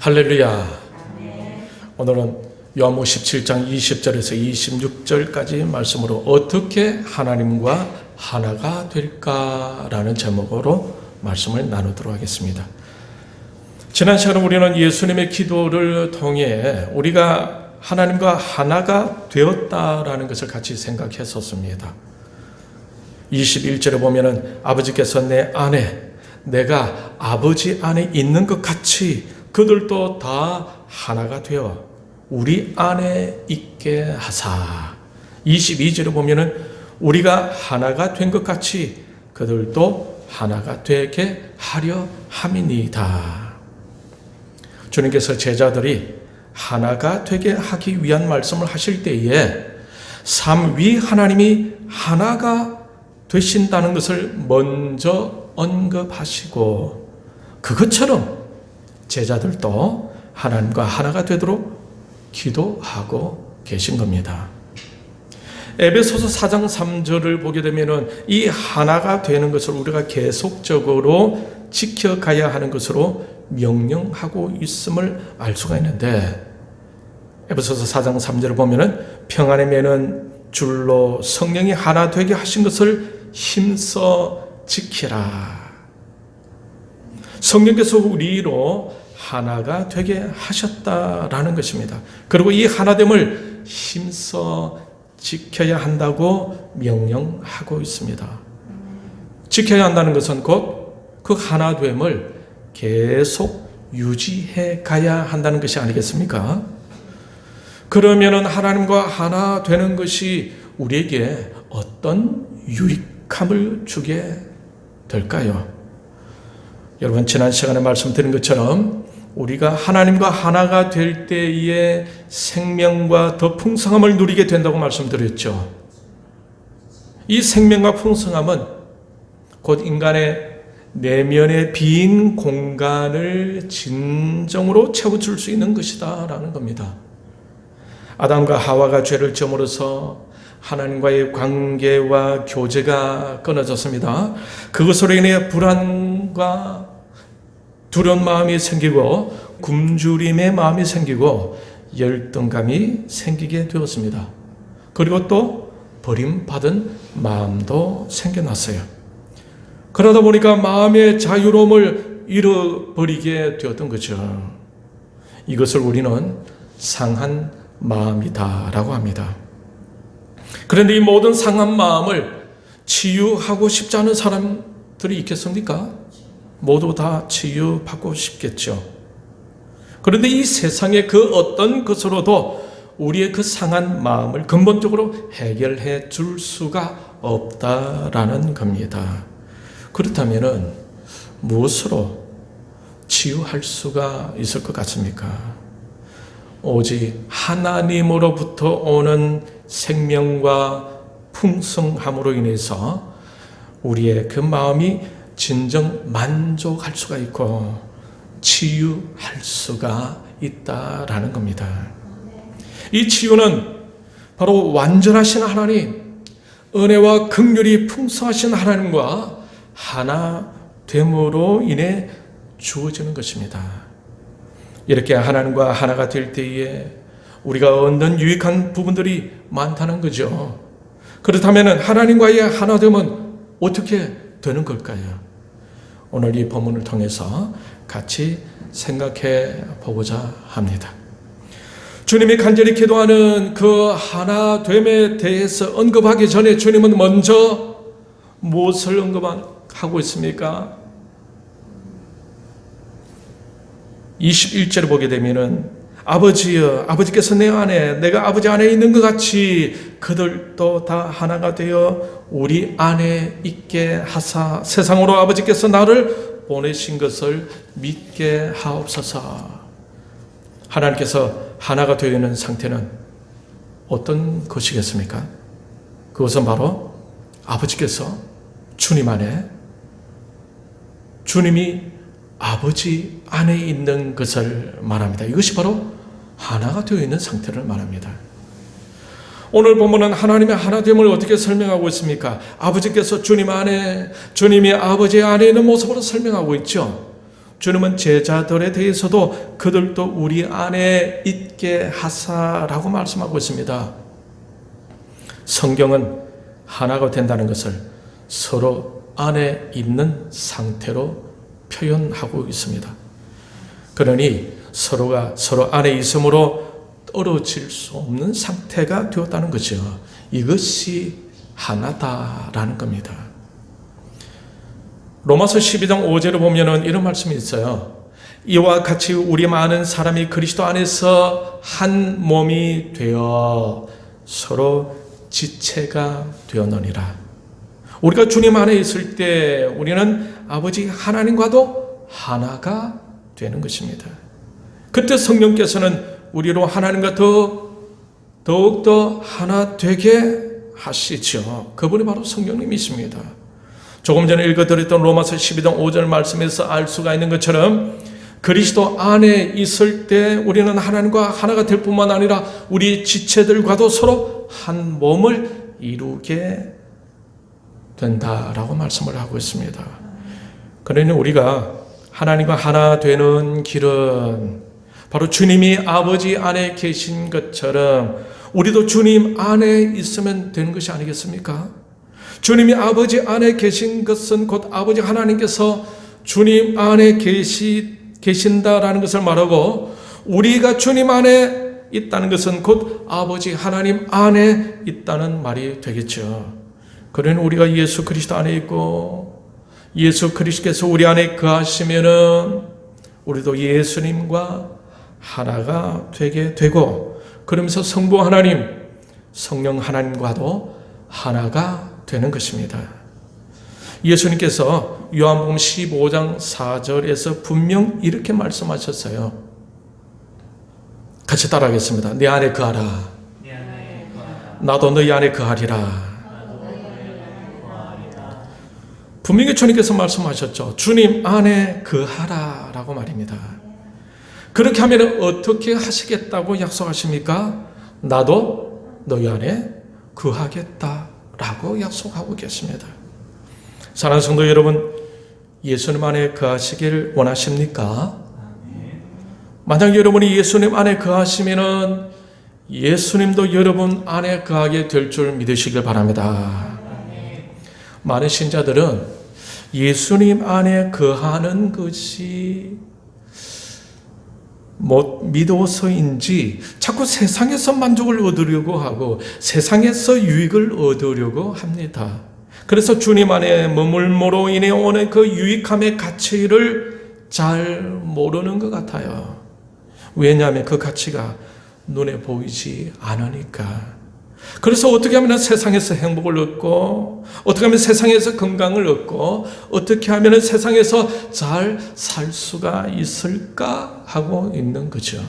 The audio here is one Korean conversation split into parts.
할렐루야. 오늘은 요한복음 17장 20절에서 26절까지 말씀으로 어떻게 하나님과 하나가 될까라는 제목으로 말씀을 나누도록 하겠습니다. 지난 시간에 우리는 예수님의 기도를 통해 우리가 하나님과 하나가 되었다라는 것을 같이 생각했었습니다. 21절에 보면은 아버지께서 내 안에 내가 아버지 안에 있는 것 같이 그들도 다 하나가 되어 우리 안에 있게 하사. 22절에 보면은 우리가 하나가 된 것 같이 그들도 하나가 되게 하려 함이니이다. 주님께서 제자들이 하나가 되게 하기 위한 말씀을 하실 때에 삼위 하나님이 하나가 되신다는 것을 먼저 언급하시고 그것처럼 제자들도 하나님과 하나가 되도록 기도하고 계신 겁니다. 에베소서 4장 3절을 보게 되면은 이 하나가 되는 것을 우리가 계속적으로 지켜가야 하는 것으로 명령하고 있음을 알 수가 있는데, 에베소서 4장 3절을 보면은 평안에 매는 줄로 성령이 하나 되게 하신 것을 힘써 지키라. 성령께서 우리로 하나가 되게 하셨다라는 것입니다. 그리고 이 하나됨을 힘써 지켜야 한다고 명령하고 있습니다. 지켜야 한다는 것은 곧 그 하나됨을 계속 유지해 가야 한다는 것이 아니겠습니까? 그러면은 하나님과 하나 되는 것이 우리에게 어떤 유익함을 주게 될까요? 여러분, 지난 시간에 말씀드린 것처럼 우리가 하나님과 하나가 될 때에 생명과 더 풍성함을 누리게 된다고 말씀드렸죠. 이 생명과 풍성함은 곧 인간의 내면의 빈 공간을 진정으로 채워줄 수 있는 것이다 라는 겁니다. 아담과 하와가 죄를 저물어서 하나님과의 관계와 교제가 끊어졌습니다. 그것으로 인해 불안과 두려운 마음이 생기고 굶주림의 마음이 생기고 열등감이 생기게 되었습니다. 그리고 또 버림받은 마음도 생겨났어요. 그러다 보니까 마음의 자유로움을 잃어버리게 되었던 거죠. 이것을 우리는 상한 마음이다라고 합니다. 그런데 이 모든 상한 마음을 치유하고 싶지 않은 사람들이 있겠습니까? 모두 다 치유받고 싶겠죠. 그런데 이 세상의 그 어떤 것으로도 우리의 그 상한 마음을 근본적으로 해결해 줄 수가 없다라는 겁니다. 그렇다면은 무엇으로 치유할 수가 있을 것 같습니까? 오직 하나님으로부터 오는 생명과 풍성함으로 인해서 우리의 그 마음이 진정 만족할 수가 있고 치유할 수가 있다라는 겁니다. 이 치유는 바로 완전하신 하나님, 은혜와 긍휼이 풍성하신 하나님과 하나 됨으로 인해 주어지는 것입니다. 이렇게 하나님과 하나가 될 때에 우리가 얻는 유익한 부분들이 많다는 거죠. 그렇다면 하나님과의 하나됨은 어떻게 되는 걸까요? 오늘 이 본문을 통해서 같이 생각해 보고자 합니다. 주님이 간절히 기도하는 그 하나됨에 대해서 언급하기 전에 주님은 먼저 무엇을 언급하고 있습니까? 21절을 보게 되면은 아버지여, 아버지께서 내 안에 내가 아버지 안에 있는 것 같이 그들도 다 하나가 되어 우리 안에 있게 하사 세상으로 아버지께서 나를 보내신 것을 믿게 하옵소서. 하나님께서 하나가 되어 있는 상태는 어떤 것이겠습니까? 그것은 바로 아버지께서 주님 안에, 주님이 아버지 안에 있는 것을 말합니다. 이것이 바로 하나가 되어 있는 상태를 말합니다. 오늘 본문은 하나님의 하나됨을 어떻게 설명하고 있습니까? 아버지께서 주님 안에, 주님이 아버지 안에 있는 모습으로 설명하고 있죠. 주님은 제자들에 대해서도 그들도 우리 안에 있게 하사라고 말씀하고 있습니다. 성경은 하나가 된다는 것을 서로 안에 있는 상태로 표현하고 있습니다. 그러니 서로가 서로 안에 있음으로 떨어질 수 없는 상태가 되었다는 거죠. 이것이 하나다라는 겁니다. 로마서 12장 5절을 보면은 이런 말씀이 있어요. 이와 같이 우리 많은 사람이 그리스도 안에서 한 몸이 되어 서로 지체가 되었느니라. 우리가 주님 안에 있을 때 우리는 아버지 하나님과도 하나가 되는 것입니다. 그때 성령께서는 우리로 하나님과 더욱더 하나 되게 하시죠. 그분이 바로 성령님이십니다. 조금 전에 읽어드렸던 로마서 12장 5절 말씀에서 알 수가 있는 것처럼 그리스도 안에 있을 때 우리는 하나님과 하나가 될 뿐만 아니라 우리 지체들과도 서로 한 몸을 이루게 된다라고 말씀을 하고 있습니다. 그러니 우리가 하나님과 하나 되는 길은 바로 주님이 아버지 안에 계신 것처럼 우리도 주님 안에 있으면 되는 것이 아니겠습니까? 주님이 아버지 안에 계신 것은 곧 아버지 하나님께서 주님 안에 계신다라는 것을 말하고 우리가 주님 안에 있다는 것은 곧 아버지 하나님 안에 있다는 말이 되겠죠. 그러니 우리가 예수 그리스도 안에 있고 예수 그리스도께서 우리 안에 거하시면은 우리도 예수님과 하나가 되게 되고 그러면서 성부 하나님, 성령 하나님과도 하나가 되는 것입니다. 예수님께서 요한복음 15장 4절에서 분명 이렇게 말씀하셨어요. 같이 따라하겠습니다. 내 안에 거하라. 나도 너희 안에 거하리라. 분명히 주님께서 말씀하셨죠. 주님 안에 거하라 라고 말입니다. 그렇게 하면 어떻게 하시겠다고 약속하십니까? 나도 너희 안에 거하겠다라고 약속하고 계십니다. 사랑하는 성도 여러분, 예수님 안에 거하시기를 원하십니까? 만약 여러분이 예수님 안에 거하시면은 예수님도 여러분 안에 거하게 될 줄 믿으시길 바랍니다. 많은 신자들은 예수님 안에 거하는 것이 못 믿어서인지 자꾸 세상에서 만족을 얻으려고 하고 세상에서 유익을 얻으려고 합니다. 그래서 주님 안에 머물므로 인해 오는 그 유익함의 가치를 잘 모르는 것 같아요. 왜냐하면 그 가치가 눈에 보이지 않으니까. 그래서 어떻게 하면 세상에서 행복을 얻고 어떻게 하면 세상에서 건강을 얻고 어떻게 하면 세상에서 잘 살 수가 있을까 하고 있는 거죠.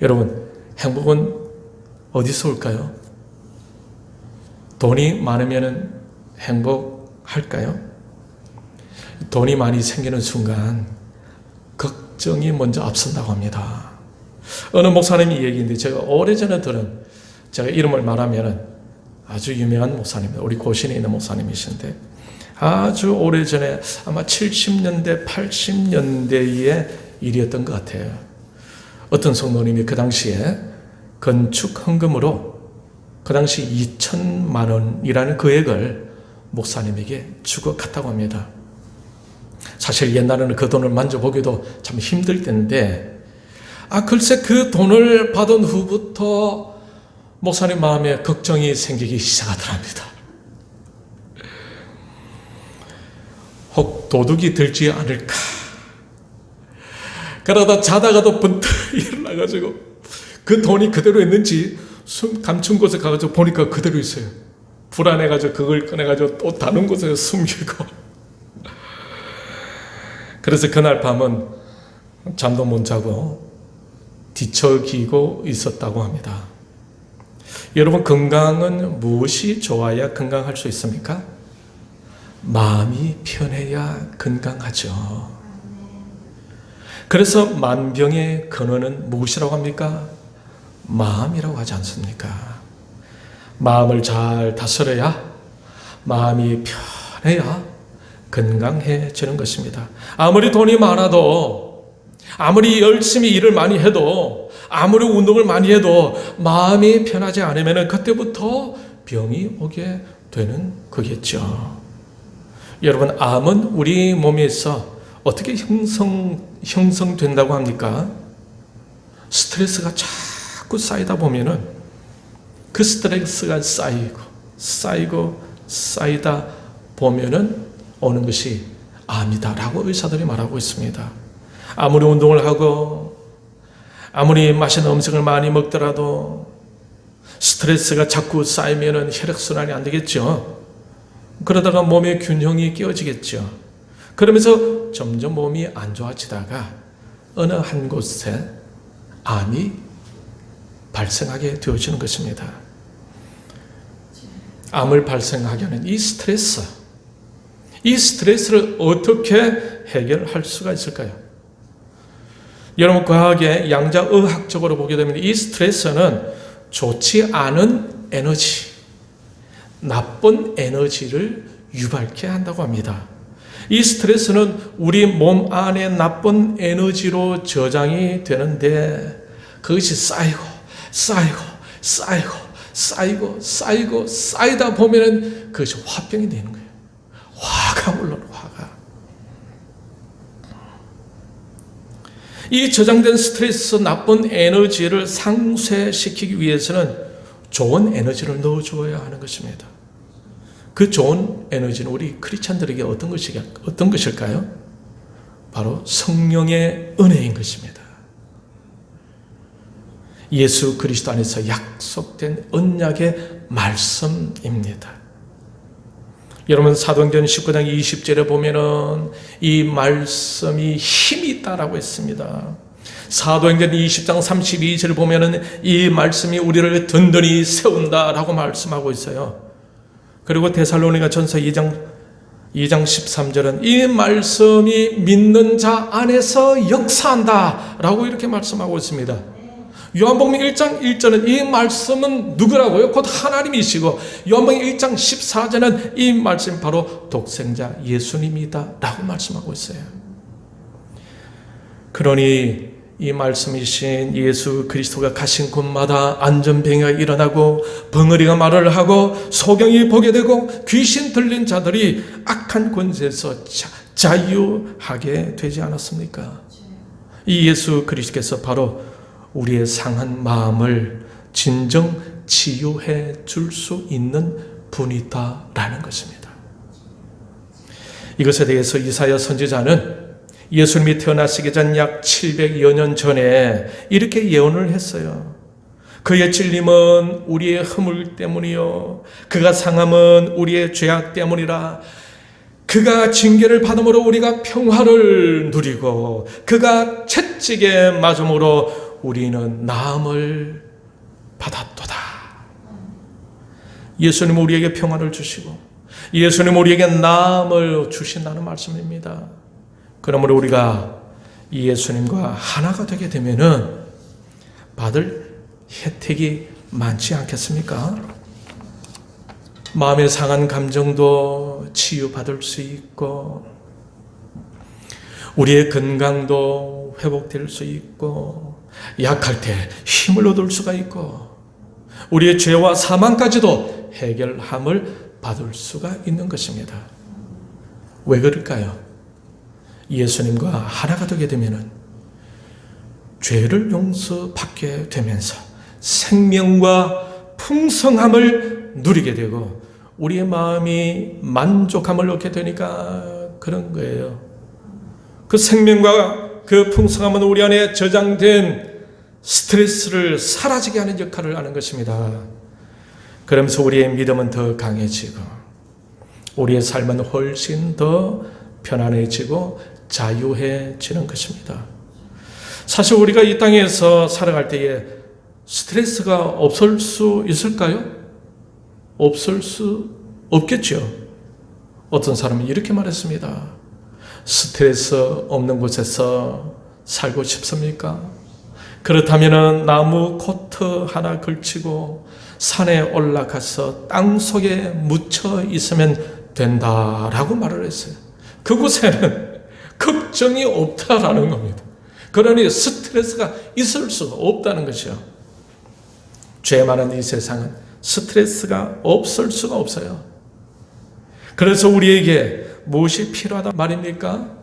여러분, 행복은 어디서 올까요? 돈이 많으면 행복할까요? 돈이 많이 생기는 순간 걱정이 먼저 앞선다고 합니다. 어느 목사님이 얘기인데 제가 오래전에 들은, 제가 이름을 말하면 아주 유명한 목사님입니다. 우리 고신에 있는 목사님이신데 아주 오래전에 아마 70년대 80년대의 일이었던 것 같아요. 어떤 성도님이 그 당시에 건축 헌금으로 그 당시 2천만 원이라는 금액을 목사님에게 주고 갔다고 합니다. 사실 옛날에는 그 돈을 만져보기도 참 힘들 때인데 글쎄 그 돈을 받은 후부터 목사님 마음에 걱정이 생기기 시작하더랍니다. 혹 도둑이 들지 않을까. 그러다 자다가도 번뜩 일어나가지고 그 돈이 그대로 있는지 감춘 곳에 가가지고 보니까 그대로 있어요. 불안해가지고 그걸 꺼내가지고 또 다른 곳에 숨기고. 그래서 그날 밤은 잠도 못 자고 뒤척이고 있었다고 합니다. 여러분, 건강은 무엇이 좋아야 건강할 수 있습니까? 마음이 편해야 건강하죠. 그래서 만병의 근원은 무엇이라고 합니까? 마음이라고 하지 않습니까? 마음을 잘 다스려야, 마음이 편해야 건강해지는 것입니다. 아무리 돈이 많아도, 아무리 열심히 일을 많이 해도, 아무리 운동을 많이 해도 마음이 편하지 않으면 그때부터 병이 오게 되는 거겠죠. 여러분, 암은 우리 몸에서 어떻게 형성된다고 합니까? 스트레스가 자꾸 쌓이다 보면은 그 스트레스가 쌓이다 보면은 오는 것이 암이다라고 의사들이 말하고 있습니다. 아무리 운동을 하고 아무리 맛있는 음식을 많이 먹더라도 스트레스가 자꾸 쌓이면은 혈액순환이 안 되겠죠. 그러다가 몸의 균형이 깨어지겠죠. 그러면서 점점 몸이 안 좋아지다가 어느 한 곳에 암이 발생하게 되어지는 것입니다. 암을 발생하게 하는 이 스트레스를 어떻게 해결할 수가 있을까요? 여러분, 과학의 양자의학적으로 보게 되면 이 스트레스는 좋지 않은 에너지, 나쁜 에너지를 유발케 한다고 합니다. 이 스트레스는 우리 몸 안에 나쁜 에너지로 저장이 되는데 그것이 쌓이다 보면은 그것이 화병이 되는 거예요. 화가 올라오는 화가. 이 저장된 스트레스, 나쁜 에너지를 상쇄시키기 위해서는 좋은 에너지를 넣어줘야 하는 것입니다. 그 좋은 에너지는 우리 크리스찬들에게 어떤 것일까요? 바로 성령의 은혜인 것입니다. 예수 그리스도 안에서 약속된 언약의 말씀입니다. 여러분, 사도행전 19장 20절에 보면은 이 말씀이 힘이 있다라고 했습니다. 사도행전 20장 32절을 보면은 이 말씀이 우리를 든든히 세운다라고 말씀하고 있어요. 그리고 데살로니가 전서 2장 13절은 이 말씀이 믿는 자 안에서 역사한다 라고 이렇게 말씀하고 있습니다. 요한복음 1장 1절은 이 말씀은 누구라고요? 곧 하나님이시고, 요한복음 1장 14절은 이 말씀이 바로 독생자 예수님이다 라고 말씀하고 있어요. 그러니 이 말씀이신 예수 그리스도가 가신 곳마다 안전병이가 일어나고 벙어리가 말을 하고 소경이 보게 되고 귀신 들린 자들이 악한 권세에서 자유하게 되지 않았습니까? 이 예수 그리스도께서 바로 우리의 상한 마음을 진정 치유해 줄 수 있는 분이다라는 것입니다. 이것에 대해서 이사야 선지자는 예수님이 태어나시기 전 약 700여 년 전에 이렇게 예언을 했어요. 그의 찔림은 우리의 허물 때문이요, 그가 상함은 우리의 죄악 때문이라. 그가 징계를 받음으로 우리가 평화를 누리고 그가 채찍에 맞음으로 우리는 나음을 받았도다. 예수님은 우리에게 평화를 주시고 예수님은 우리에게 나음을 주신다는 말씀입니다. 그러므로 우리가 이 예수님과 하나가 되게 되면은 받을 혜택이 많지 않겠습니까? 마음의 상한 감정도 치유받을 수 있고, 우리의 건강도 회복될 수 있고, 약할 때 힘을 얻을 수가 있고, 우리의 죄와 사망까지도 해결함을 받을 수가 있는 것입니다. 왜 그럴까요? 예수님과 하나가 되게 되면은 죄를 용서받게 되면서 생명과 풍성함을 누리게 되고 우리의 마음이 만족함을 얻게 되니까 그런 거예요. 그 생명과 그 풍성함은 우리 안에 저장된 스트레스를 사라지게 하는 역할을 하는 것입니다. 그러면서 우리의 믿음은 더 강해지고 우리의 삶은 훨씬 더 편안해지고 자유해지는 것입니다. 사실 우리가 이 땅에서 살아갈 때에 스트레스가 없을 수 있을까요? 없을 수 없겠죠. 어떤 사람은 이렇게 말했습니다. 스트레스 없는 곳에서 살고 싶습니까? 그렇다면 나무 코트 하나 걸치고 산에 올라가서 땅 속에 묻혀 있으면 된다라고 말을 했어요. 그곳에는 걱정이 없다라는 겁니다. 그러니 스트레스가 있을 수가 없다는 것이요. 죄 많은 이 세상은 스트레스가 없을 수가 없어요. 그래서 우리에게 무엇이 필요하단 말입니까?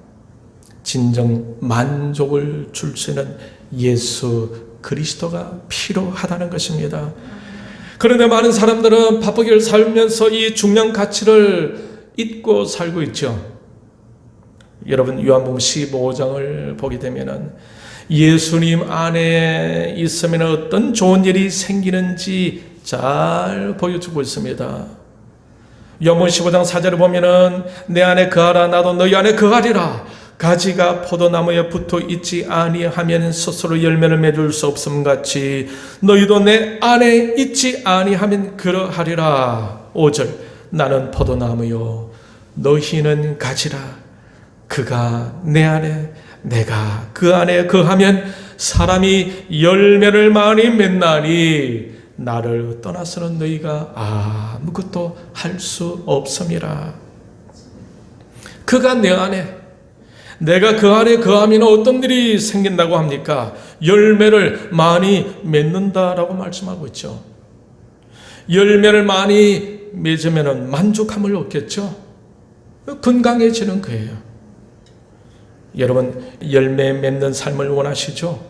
진정 만족을 줄 수 있는 예수 그리스도가 필요하다는 것입니다. 그런데 많은 사람들은 바쁘게 살면서 이 중요한 가치를 잊고 살고 있죠. 여러분 요한복음 15장을 보게 되면은 예수님 안에 있으면 어떤 좋은 일이 생기는지 잘 보여주고 있습니다. 요한복음 15장 4절을 보면은 내 안에 거하라 나도 너희 안에 거하리라. 가지가 포도나무에 붙어 있지 아니하면 스스로 열매를 맺을 수 없음 같이 너희도 내 안에 있지 아니하면 그러하리라. 5절 나는 포도나무요 너희는 가지라. 그가 내 안에 내가 그 안에 거하면 사람이 열매를 많이 맺나니 나를 떠나서는 너희가 아무것도 할 수 없음이라. 그가 내 안에 내가 그 안에 거하면 어떤 일이 생긴다고 합니까? 열매를 많이 맺는다라고 말씀하고 있죠. 열매를 많이 맺으면 만족함을 얻겠죠. 건강해지는 거예요. 여러분 열매 맺는 삶을 원하시죠?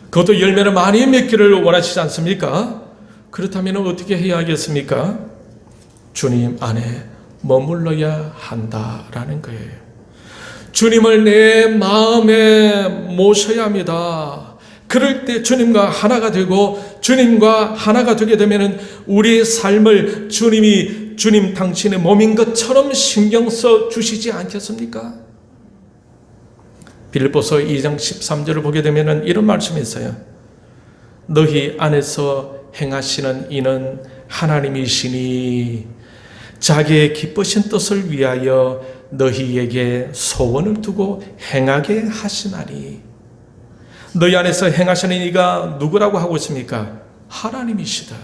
그것도 열매를 많이 맺기를 원하시지 않습니까? 그렇다면 어떻게 해야 하겠습니까? 주님 안에 머물러야 한다라는 거예요. 주님을 내 마음에 모셔야 합니다. 그럴 때 주님과 하나가 되고 주님과 하나가 되게 되면 우리의 삶을 주님 당신의 몸인 것처럼 신경 써 주시지 않겠습니까? 빌립보서 2장 13절을 보게 되면 이런 말씀이 있어요. 너희 안에서 행하시는 이는 하나님이시니 자기의 기쁘신 뜻을 위하여 너희에게 소원을 두고 행하게 하시나니. 너희 안에서 행하시는 이가 누구라고 하고 있습니까? 하나님이시다.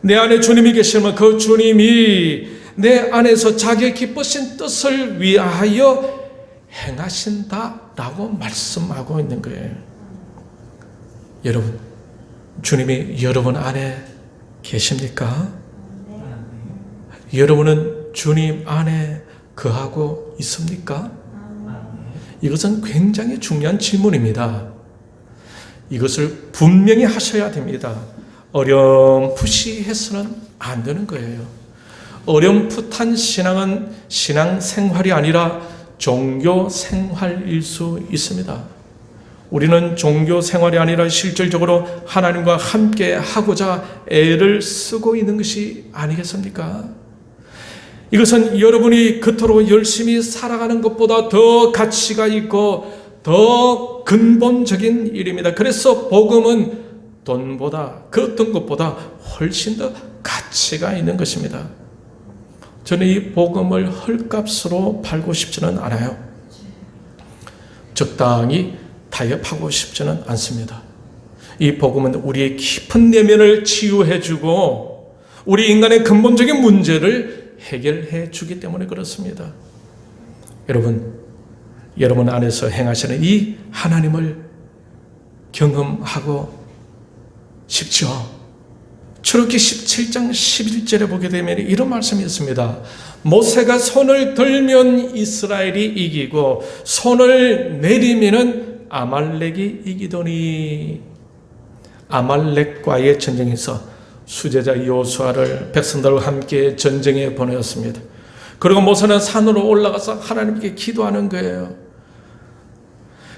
내 안에 주님이 계시면 그 주님이 내 안에서 자기의 기쁘신 뜻을 위하여 행하신다라고 말씀하고 있는 거예요. 여러분, 주님이 여러분 안에 계십니까? 여러분은 주님 안에 거하고 있습니까? 이것은 굉장히 중요한 질문입니다. 이것을 분명히 하셔야 됩니다. 어렴풋이 해서는 안 되는 거예요. 어렴풋한 신앙은 신앙생활이 아니라 종교 생활일 수 있습니다. 우리는 종교 생활이 아니라 실질적으로 하나님과 함께 하고자 애를 쓰고 있는 것이 아니겠습니까? 이것은 여러분이 그토록 열심히 살아가는 것보다 더 가치가 있고 더 근본적인 일입니다. 그래서 복음은 돈보다 그 어떤 것보다 훨씬 더 가치가 있는 것입니다. 저는 이 복음을 헐값으로 팔고 싶지는 않아요. 적당히 타협하고 싶지는 않습니다. 이 복음은 우리의 깊은 내면을 치유해주고 우리 인간의 근본적인 문제를 해결해 주기 때문에 그렇습니다. 여러분 안에서 행하시는 이 하나님을 경험하고 싶죠. 출애굽기 17장 11절에 보게 되면 이런 말씀이 있습니다. 모세가 손을 들면 이스라엘이 이기고 손을 내리면 아말렉이 이기더니. 아말렉과의 전쟁에서 수제자 여호수아를 백성들과 함께 전쟁에 보내었습니다. 그리고 모세는 산으로 올라가서 하나님께 기도하는 거예요.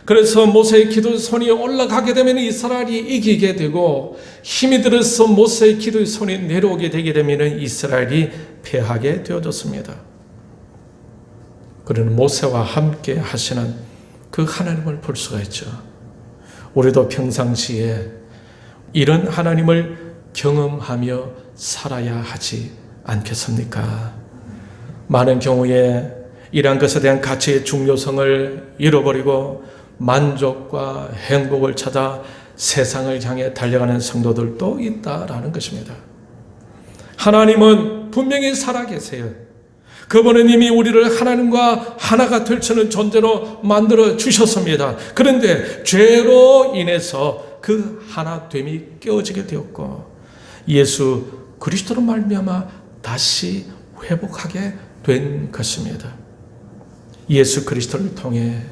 그래서 모세의 기도 손이 올라가게 되면 이스라엘이 이기게 되고 힘이 들어서 모세의 기도의 손이 내려오게 되게 되면 이스라엘이 패하게 되어졌습니다. 그러나 모세와 함께 하시는 그 하나님을 볼 수가 있죠. 우리도 평상시에 이런 하나님을 경험하며 살아야 하지 않겠습니까? 많은 경우에 이러한 것에 대한 가치의 중요성을 잃어버리고 만족과 행복을 찾아 세상을 향해 달려가는 성도들도 있다라는 것입니다. 하나님은 분명히 살아계세요. 그분은 이미 우리를 하나님과 하나가 될 수 있는 존재로 만들어 주셨습니다. 그런데 죄로 인해서 그 하나됨이 깨어지게 되었고 예수 그리스도로 말미암아 다시 회복하게 된 것입니다. 예수 그리스도를 통해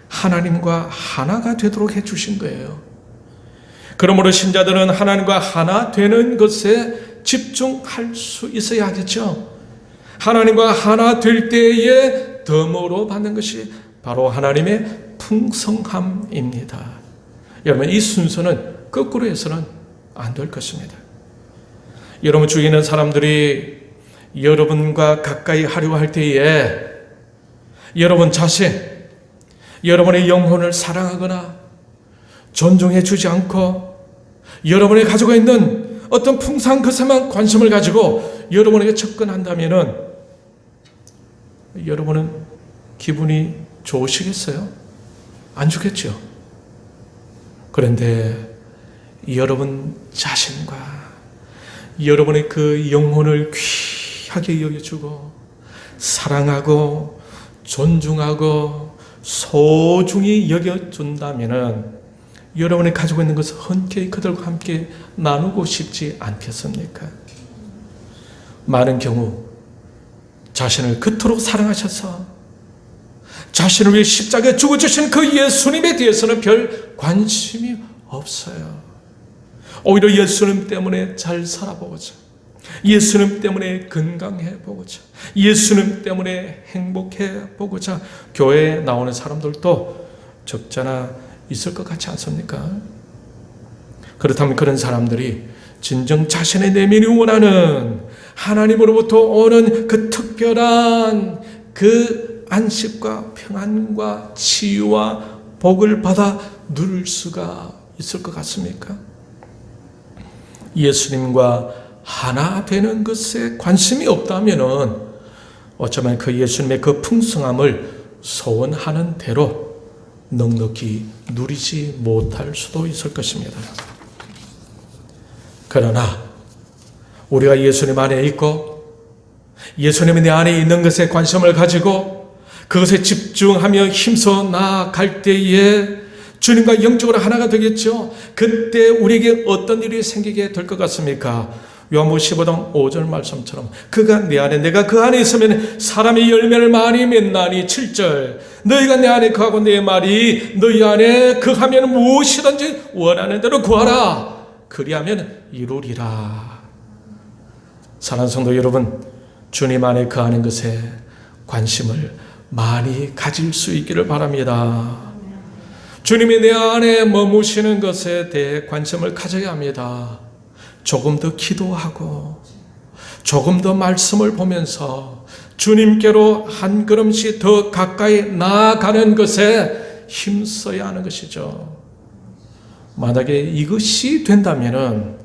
하나님과 하나가 되도록 해주신 거예요. 그러므로 신자들은 하나님과 하나 되는 것에 집중할 수 있어야 하겠죠. 하나님과 하나 될 때에 덤으로 받는 것이 바로 하나님의 풍성함입니다. 여러분, 이 순서는 거꾸로 해서는 안 될 것입니다. 여러분 주위에 있는 사람들이 여러분과 가까이 하려고 할 때에 여러분 자신, 여러분의 영혼을 사랑하거나 존중해 주지 않고 여러분이 가지고 있는 어떤 풍성한 것에만 관심을 가지고 여러분에게 접근한다면은 여러분은 기분이 좋으시겠어요? 안 좋겠죠? 그런데 여러분 자신과 여러분의 그 영혼을 귀하게 여겨주고 사랑하고 존중하고 소중히 여겨준다면은 여러분이 가지고 있는 것을 흔쾌히 그들과 함께 나누고 싶지 않겠습니까? 많은 경우 자신을 그토록 사랑하셔서 자신을 위해 십자가에 죽어주신 그 예수님에 대해서는 별 관심이 없어요. 오히려 예수님 때문에 잘 살아보고자, 예수님 때문에 건강해 보고자, 예수님 때문에 행복해 보고자 교회에 나오는 사람들도 적잖아 있을 것 같지 않습니까? 그렇다면 그런 사람들이 진정 자신의 내면이 원하는 하나님으로부터 오는 그 특별한 그 안식과 평안과 치유와 복을 받아 누릴 수가 있을 것 같습니까? 예수님과 하나 되는 것에 관심이 없다면은 어쩌면 그 예수님의 그 풍성함을 소원하는 대로 넉넉히 누리지 못할 수도 있을 것입니다. 그러나 우리가 예수님 안에 있고 예수님이 내 안에 있는 것에 관심을 가지고 그것에 집중하며 힘써 나아갈 때에 주님과 영적으로 하나가 되겠죠. 그때 우리에게 어떤 일이 생기게 될 것 같습니까? 요한복음 15장 5절 말씀처럼 그가 내 안에 내가 그 안에 있으면 사람이 열매를 많이 맺나니 7절 너희가 내 안에 거하고 내 말이 너희 안에 거하면 무엇이든지 원하는 대로 구하라 그리하면 이루리라. 사랑하는 성도 여러분, 주님 안에 거하는 것에 관심을 많이 가질 수 있기를 바랍니다. 주님이 내 안에 머무시는 것에 대해 관심을 가져야 합니다. 조금 더 기도하고 조금 더 말씀을 보면서 주님께로 한 걸음씩 더 가까이 나아가는 것에 힘써야 하는 것이죠. 만약에 이것이 된다면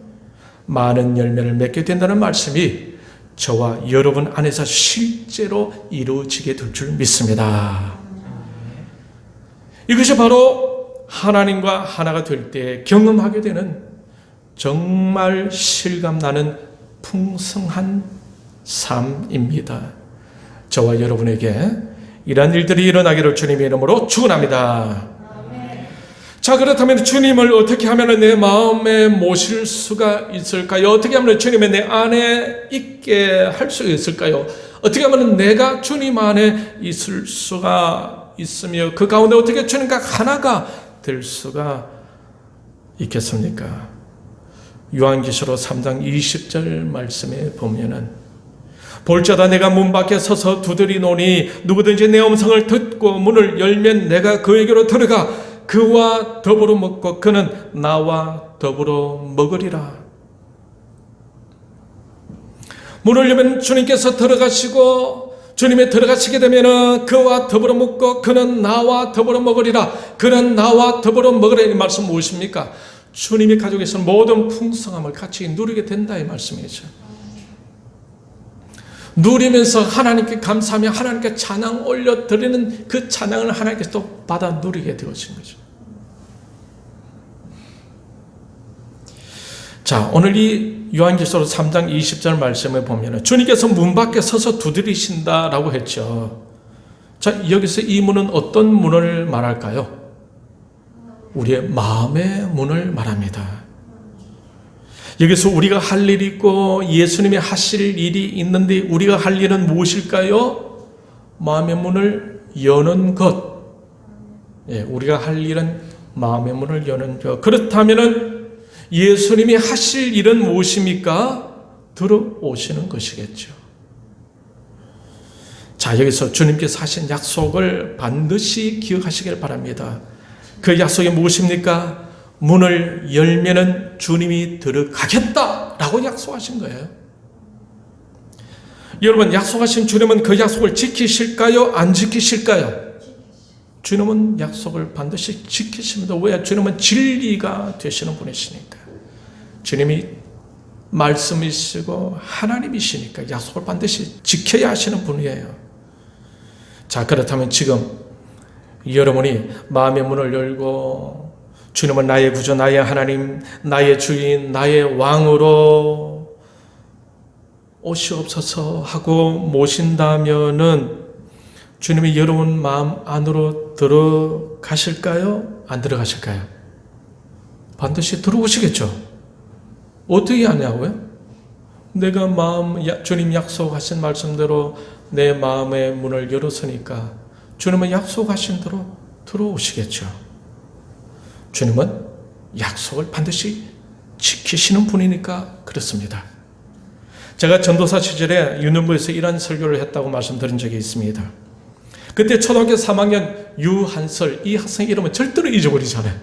많은 열매를 맺게 된다는 말씀이 저와 여러분 안에서 실제로 이루어지게 될 줄 믿습니다. 이것이 바로 하나님과 하나가 될 때 경험하게 되는 정말 실감나는 풍성한 삶입니다. 저와 여러분에게 이러한 일들이 일어나기를 주님의 이름으로 축원합니다. 자, 그렇다면 주님을 어떻게 하면 내 마음에 모실 수가 있을까요? 어떻게 하면 주님이 내 안에 있게 할 수 있을까요? 어떻게 하면 내가 주님 안에 있을 수가 있으며 그 가운데 어떻게 주님과 하나가 될 수가 있겠습니까? 요한계시록 3장 20절 말씀에 보면은 볼자다 내가 문 밖에 서서 두드리노니 누구든지 내 음성을 듣고 문을 열면 내가 그에게로 들어가 그와 더불어 먹고 그는 나와 더불어 먹으리라. 문을 열면 주님께서 들어가시고 주님이 들어가시게 되면 그와 더불어 먹고 그는 나와 더불어 먹으리라. 그는 나와 더불어 먹으리라. 이 말씀 무엇입니까? 주님이 가지고 계신 모든 풍성함을 같이 누리게 된다 이 말씀이죠. 누리면서 하나님께 감사하며 하나님께 찬양 올려드리는 그 찬양을 하나님께서 또 받아 누리게 되어진 거죠. 자, 오늘 이 요한계시록 3장 20절 말씀을 보면 주님께서 문 밖에 서서 두드리신다라고 했죠. 자, 여기서 이 문은 어떤 문을 말할까요? 우리의 마음의 문을 말합니다. 여기서 우리가 할 일이 있고 예수님이 하실 일이 있는데 우리가 할 일은 무엇일까요? 마음의 문을 여는 것. 예, 우리가 할 일은 마음의 문을 여는 것. 그렇다면은 예수님이 하실 일은 무엇입니까? 들어오시는 것이겠죠. 자, 여기서 주님께서 하신 약속을 반드시 기억하시길 바랍니다. 그 약속이 무엇입니까? 문을 열면은 주님이 들어가겠다라고 약속하신 거예요. 여러분, 약속하신 주님은 그 약속을 지키실까요? 안 지키실까요? 주님은 약속을 반드시 지키십니다. 왜? 주님은 진리가 되시는 분이시니까. 주님이 말씀이시고 하나님이시니까 약속을 반드시 지켜야 하시는 분이에요. 자, 그렇다면 지금 여러분이 마음의 문을 열고 주님은 나의 구주, 나의 하나님, 나의 주인, 나의 왕으로 오시옵소서 하고 모신다면은 주님이 여러분 마음 안으로 들어가실까요? 안 들어가실까요? 반드시 들어오시겠죠. 어떻게 하냐고요? 내가 주님 약속하신 말씀대로 내 마음의 문을 열었으니까 주님은 약속하신 대로 들어오시겠죠. 주님은 약속을 반드시 지키시는 분이니까 그렇습니다. 제가 전도사 시절에 유년부에서 이런 설교를 했다고 말씀드린 적이 있습니다. 그때 초등학교 3학년 유한설, 이 학생 이름은 절대로 잊어버리지 않아요.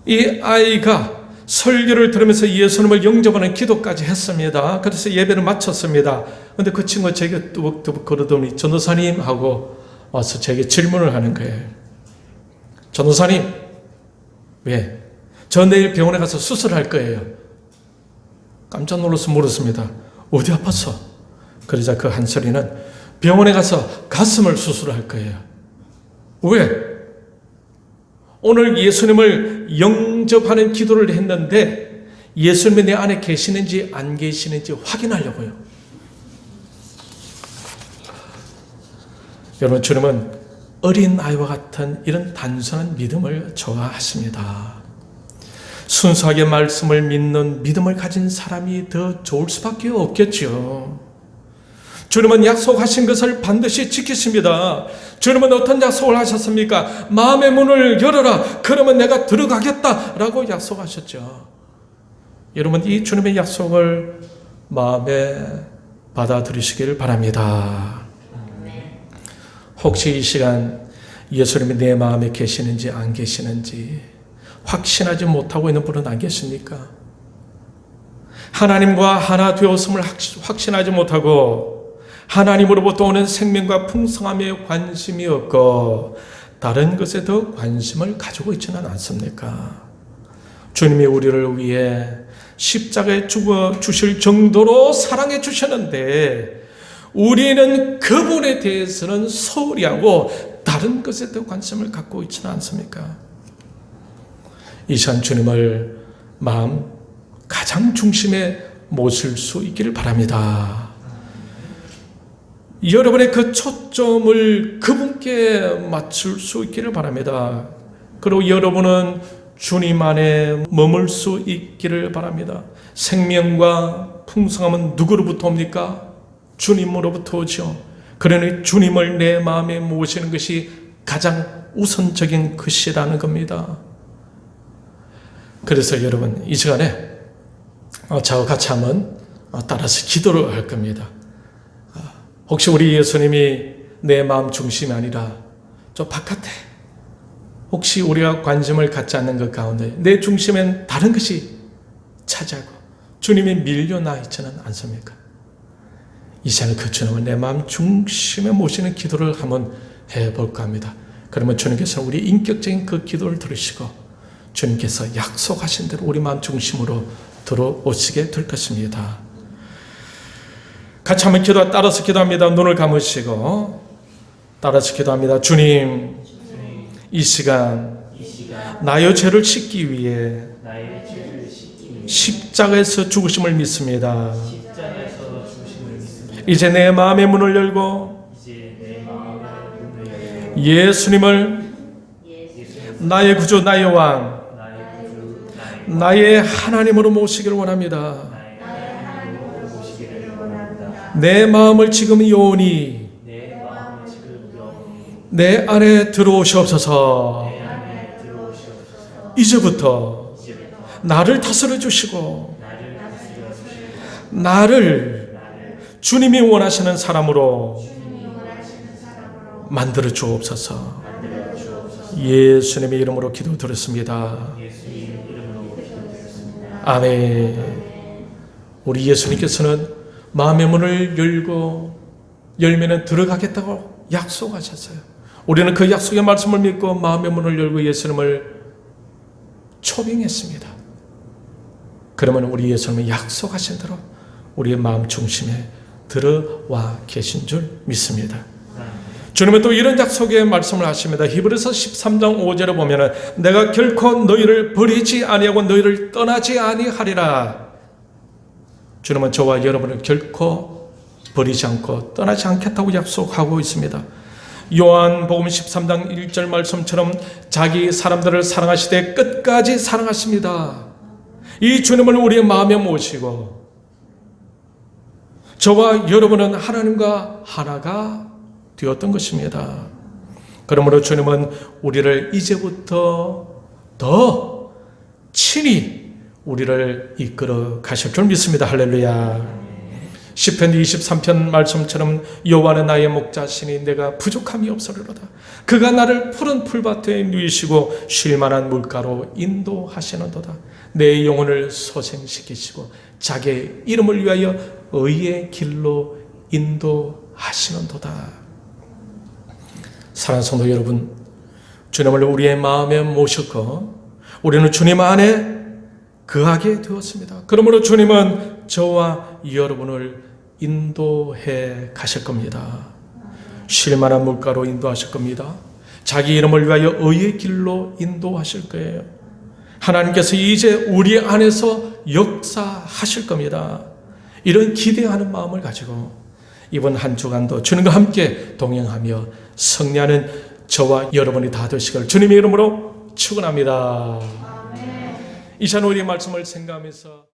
이 아이가 설교를 들으면서 예수님을 영접하는 기도까지 했습니다. 그래서 예배를 마쳤습니다. 그런데 그 친구가 제게 뚜벅뚜벅 걸어더니 전도사님 하고 와서 제게 질문을 하는 거예요. 전도사님, 왜? 저 내일 병원에 가서 수술할 거예요. 깜짝 놀라서 물었습니다. 어디 아팠어? 그러자 그 한설이는 병원에 가서 가슴을 수술할 거예요. 왜? 오늘 예수님을 영접하는 기도를 했는데 예수님이 내 안에 계시는지 안 계시는지 확인하려고요. 여러분, 주님은 어린 아이와 같은 이런 단순한 믿음을 좋아하십니다. 순수하게 말씀을 믿는 믿음을 가진 사람이 더 좋을 수밖에 없겠죠. 주님은 약속하신 것을 반드시 지키십니다. 주님은 어떤 약속을 하셨습니까? 마음의 문을 열어라. 그러면 내가 들어가겠다라고 약속하셨죠. 여러분, 이 주님의 약속을 마음에 받아들이시길 바랍니다. 혹시 이 시간 예수님이 내 마음에 계시는지 안 계시는지 확신하지 못하고 있는 분은 안 계십니까? 하나님과 하나 되었음을 확신하지 못하고 하나님으로부터 오는 생명과 풍성함에 관심이 없고 다른 것에 더 관심을 가지고 있지는 않습니까? 주님이 우리를 위해 십자가에 죽어 주실 정도로 사랑해 주셨는데 우리는 그분에 대해서는 소홀히 하고 다른 것에 더 관심을 갖고 있지는 않습니까? 이 시간 주님을 마음 가장 중심에 모실 수 있기를 바랍니다. 여러분의 그 초점을 그분께 맞출 수 있기를 바랍니다. 그리고 여러분은 주님 안에 머물 수 있기를 바랍니다. 생명과 풍성함은 누구로부터 옵니까? 주님으로부터 오죠. 그러니 주님을 내 마음에 모시는 것이 가장 우선적인 것이라는 겁니다. 그래서 여러분, 이 시간에 저와 같이 한번 따라서 기도를 할 겁니다. 혹시 우리 예수님이 내 마음 중심이 아니라 저 바깥에 혹시 우리가 관심을 갖지 않는 것 가운데 내 중심엔 다른 것이 차지하고 주님이 밀려나 있지는 않습니까? 이 시간에 그 주님을 내 마음 중심에 모시는 기도를 한번 해볼까 합니다. 그러면 주님께서 우리 인격적인 그 기도를 들으시고 주님께서 약속하신 대로 우리 마음 중심으로 들어오시게 될 것입니다. 같이 한번 따라서 기도합니다. 눈을 감으시고 따라서 기도합니다. 주님, 이 시간 나의 죄를 씻기 위해 십자가에서 죽으심을 믿습니다. 십자가에서 죽으심을 믿습니다. 이제 내 마음의 문을 열고 이제 내 마음의 문을 열고 예수님을 나의 구주, 나의 왕, 나의 구주, 나의 하나님으로 모시기를 원합니다. 나의 하나님으로 모시기를 원합니다. 내 마음을 지금 영원히 내 마음을 지금 영원히 내 안에 들어오시옵소서. 내 안에 들어오시옵소서. 이제부터 이제부터 나를 다스려 주시고 나를 다스려 주시고 나를 주님이 원하시는 사람으로 만들어 주옵소서. 만들어 주옵소서. 예수님의 이름으로 기도드렸습니다. 예수님 이름으로 기도드렸습니다. 아멘. 우리 예수님께서는 마음의 문을 열면 들어가겠다고 약속하셨어요. 우리는 그 약속의 말씀을 믿고 마음의 문을 열고 예수님을 초빙했습니다. 그러면 우리 예수님은 약속하신 대로 우리의 마음 중심에 들어와 계신 줄 믿습니다. 주님은 또 이런 약속의 말씀을 하십니다. 히브리서 13장 5절에 보면은 내가 결코 너희를 버리지 아니하고 너희를 떠나지 아니하리라. 주님은 저와 여러분을 결코 버리지 않고 떠나지 않겠다고 약속하고 있습니다. 요한복음 13장 1절 말씀처럼 자기 사람들을 사랑하시되 끝까지 사랑하십니다. 이 주님을 우리의 마음에 모시고 저와 여러분은 하나님과 하나가 되었던 것입니다. 그러므로 주님은 우리를 이제부터 더 친히 우리를 이끌어 가실 줄 믿습니다. 할렐루야. 시편 23편 말씀처럼 여호와는 나의 목자시니 내가 부족함이 없으리로다. 그가 나를 푸른 풀밭에 누이시고 쉴 만한 물가로 인도하시는도다. 내 영혼을 소생시키시고 자기의 이름을 위하여 의의 길로 인도하시는도다. 사랑하는 성도 여러분, 주님을 우리의 마음에 모셨고 우리는 주님 안에 거하게 되었습니다. 그러므로 주님은 저와 여러분을 인도해 가실 겁니다. 쉴 만한 물가로 인도하실 겁니다. 자기 이름을 위하여 의의 길로 인도하실 거예요. 하나님께서 이제 우리 안에서 역사하실 겁니다. 이런 기대하는 마음을 가지고 이번 한 주간도 주님과 함께 동행하며 승리하는 저와 여러분이 다 되시길 주님의 이름으로 축원합니다. 이 시간 우리의 말씀을 생각하면서